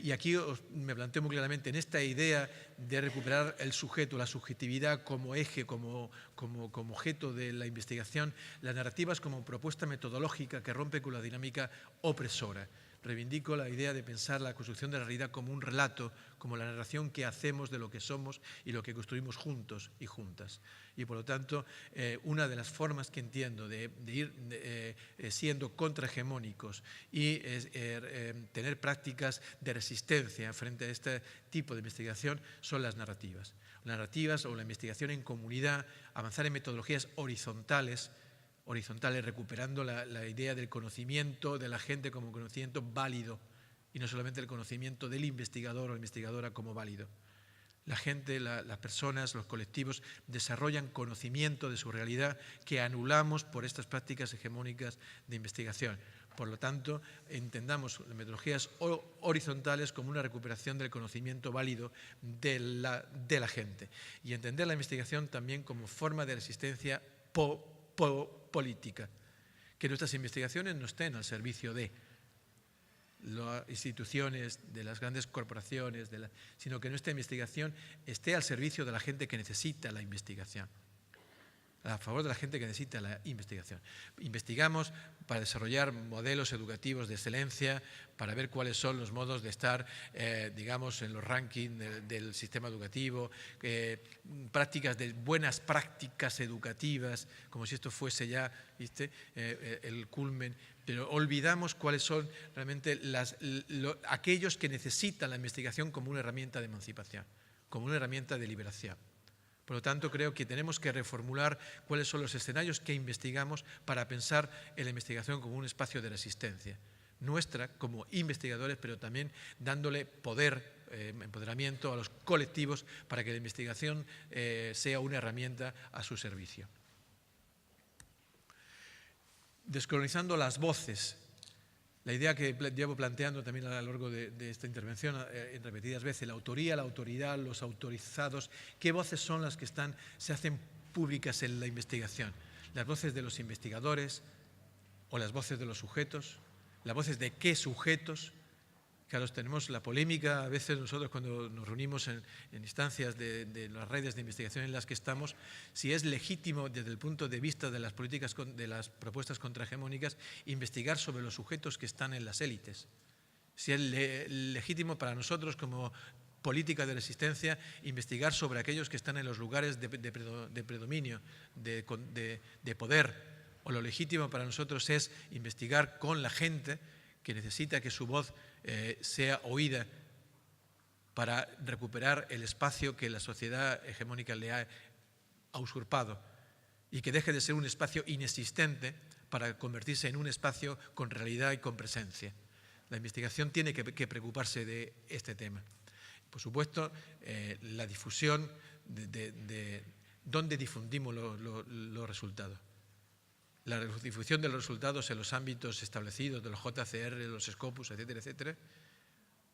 Y aquí me planteo muy claramente en esta idea de recuperar el sujeto, la subjetividad como eje, como objeto de la investigación, las narrativas como propuesta metodológica que rompe con la dinámica opresora. Reivindico la idea de pensar la construcción de la realidad como un relato, como la narración que hacemos de lo que somos y lo que construimos juntos y juntas. Y por lo tanto, una de las formas que entiendo de ir siendo contrahegemónicos y tener prácticas de resistencia frente a este tipo de investigación son las narrativas. Las narrativas o la investigación en comunidad, avanzar en metodologías horizontales, recuperando la idea del conocimiento de la gente como conocimiento válido y no solamente el conocimiento del investigador o investigadora como válido. La gente, las personas, los colectivos desarrollan conocimiento de su realidad que anulamos por estas prácticas hegemónicas de investigación. Por lo tanto, entendamos las metodologías horizontales como una recuperación del conocimiento válido de la gente y entender la investigación también como forma de resistencia política, que nuestras investigaciones no estén al servicio de las instituciones, de las grandes corporaciones, sino que nuestra investigación esté al servicio de la gente que necesita la investigación, a favor de la gente que necesita la investigación. Investigamos para desarrollar modelos educativos de excelencia, para ver cuáles son los modos de estar, digamos, en los rankings del sistema educativo, buenas prácticas educativas, como si esto fuese ya, ¿viste?, el culmen, pero olvidamos cuáles son realmente aquellos que necesitan la investigación como una herramienta de emancipación, como una herramienta de liberación. Por lo tanto, creo que tenemos que reformular cuáles son los escenarios que investigamos para pensar en la investigación como un espacio de resistencia nuestra como investigadores, pero también dándole poder, empoderamiento a los colectivos para que la investigación sea una herramienta a su servicio. Descolonizando las voces. La idea que llevo planteando también a lo largo de esta intervención en repetidas veces, la autoría, la autoridad, los autorizados, ¿qué voces son las que se hacen públicas en la investigación? ¿Las voces de los investigadores o las voces de los sujetos? ¿Las voces de qué sujetos? Claro, tenemos la polémica a veces nosotros cuando nos reunimos en instancias de las redes de investigación en las que estamos, si es legítimo desde el punto de vista de las políticas, de las propuestas contrahegemónicas, investigar sobre los sujetos que están en las élites. Si es legítimo para nosotros como política de resistencia investigar sobre aquellos que están en los lugares de predominio, de poder, o lo legítimo para nosotros es investigar con la gente que necesita que su voz sea oída para recuperar el espacio que la sociedad hegemónica le ha usurpado y que deje de ser un espacio inexistente para convertirse en un espacio con realidad y con presencia. La investigación tiene que preocuparse de este tema. Por supuesto, la difusión de dónde difundimos los resultados. La difusión de los resultados en los ámbitos establecidos de los JCR, los Scopus, etcétera, etcétera.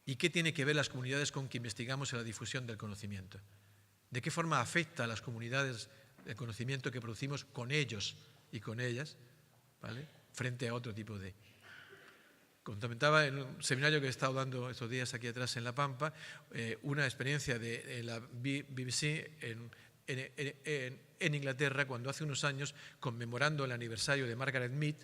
¿Y qué tiene que ver las comunidades con que investigamos en la difusión del conocimiento? ¿De qué forma afecta a las comunidades el conocimiento que producimos con ellos y con ellas, ¿vale?, frente a otro tipo de... Comentaba en un seminario que he estado dando estos días aquí atrás en La Pampa, una experiencia de la BBC en Inglaterra, cuando hace unos años, conmemorando el aniversario de Margaret Mead,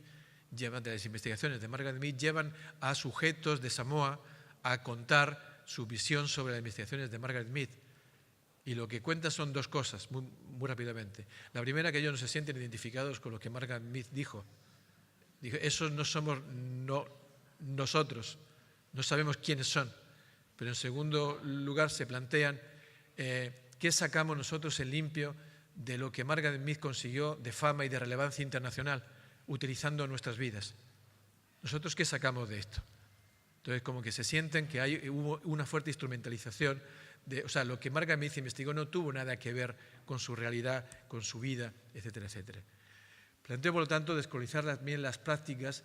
de las investigaciones de Margaret Mead, llevan a sujetos de Samoa a contar su visión sobre las investigaciones de Margaret Mead. Y lo que cuenta son dos cosas, muy rápidamente. La primera, que ellos no se sienten identificados con lo que Margaret Mead dijo. Dijo, esos no somos nosotros, no sabemos quiénes son. Pero en segundo lugar se plantean qué sacamos nosotros en limpio de lo que Margaret Mead consiguió de fama y de relevancia internacional, utilizando nuestras vidas. ¿Nosotros qué sacamos de esto? Entonces, como que se sienten que hubo una fuerte instrumentalización, o sea, lo que Margaret Mead investigó no tuvo nada que ver con su realidad, con su vida, etcétera, etcétera. Planteo, por lo tanto, descolonizar también las prácticas,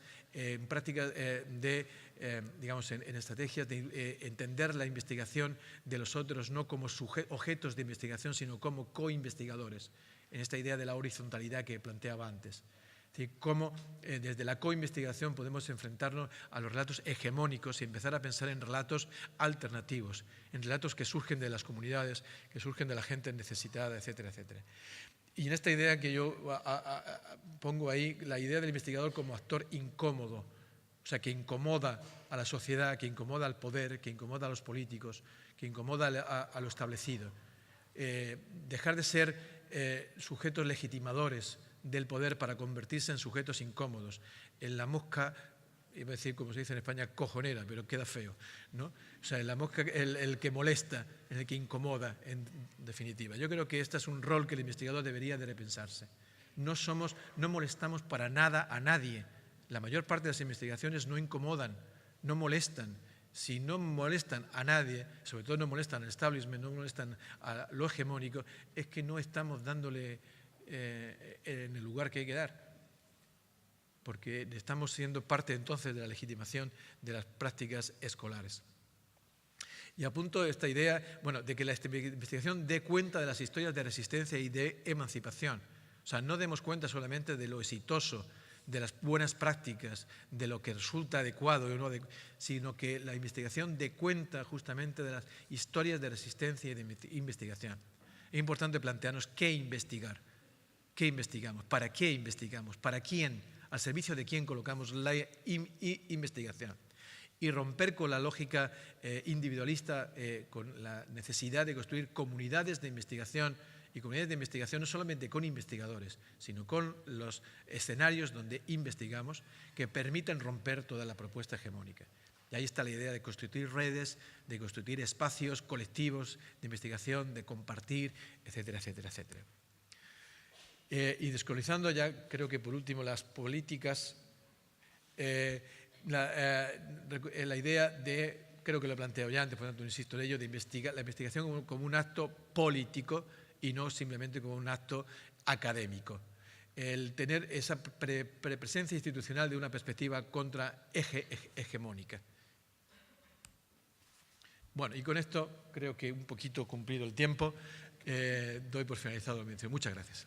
digamos, en estrategias de entender la investigación de los otros no como objetos de investigación, sino como co-investigadores, en esta idea de la horizontalidad que planteaba antes. Es decir, cómo desde la co-investigación podemos enfrentarnos a los relatos hegemónicos y empezar a pensar en relatos alternativos, en relatos que surgen de las comunidades, que surgen de la gente necesitada, etcétera, etcétera. Y en esta idea que yo pongo ahí, la idea del investigador como actor incómodo, o sea, que incomoda a la sociedad, que incomoda al poder, que incomoda a los políticos, que incomoda a lo establecido. Dejar de ser sujetos legitimadores del poder para convertirse en sujetos incómodos, en la mosca, iba a decir, como se dice en España, cojonera, pero queda feo, ¿no? O sea, en la mosca, el que molesta, el que incomoda, en definitiva. Yo creo que este es un rol que el investigador debería de repensarse. No molestamos para nada a nadie. La mayor parte de las investigaciones no incomodan, no molestan. Si no molestan a nadie, sobre todo no molestan al establishment, no molestan a lo hegemónico, es que no estamos dándole en el lugar que hay que dar, porque estamos siendo parte entonces de la legitimación de las prácticas escolares. Y apunto esta idea, bueno, de que la investigación dé cuenta de las historias de resistencia y de emancipación. O sea, no demos cuenta solamente de lo exitoso, de las buenas prácticas, de lo que resulta adecuado, o no, sino que la investigación dé cuenta justamente de las historias de resistencia y de investigación. Es importante plantearnos qué investigar, qué investigamos, para qué investigamos, para quién, al servicio de quién colocamos la investigación. Y romper con la lógica individualista, con la necesidad de construir comunidades de investigación, y comunidades de investigación no solamente con investigadores, sino con los escenarios donde investigamos, que permitan romper toda la propuesta hegemónica. Y ahí está la idea de constituir redes, de constituir espacios colectivos de investigación, de compartir, etcétera, etcétera, etcétera. Y descolonizando ya, creo que por último, las políticas, la idea de, creo que lo he planteado ya antes, por tanto no insisto en ello, de la investigación como un acto político y no simplemente como un acto académico. El tener esa presencia institucional de una perspectiva hegemónica. Bueno, y con esto creo que un poquito cumplido el tiempo, doy por finalizado el mención. Muchas gracias.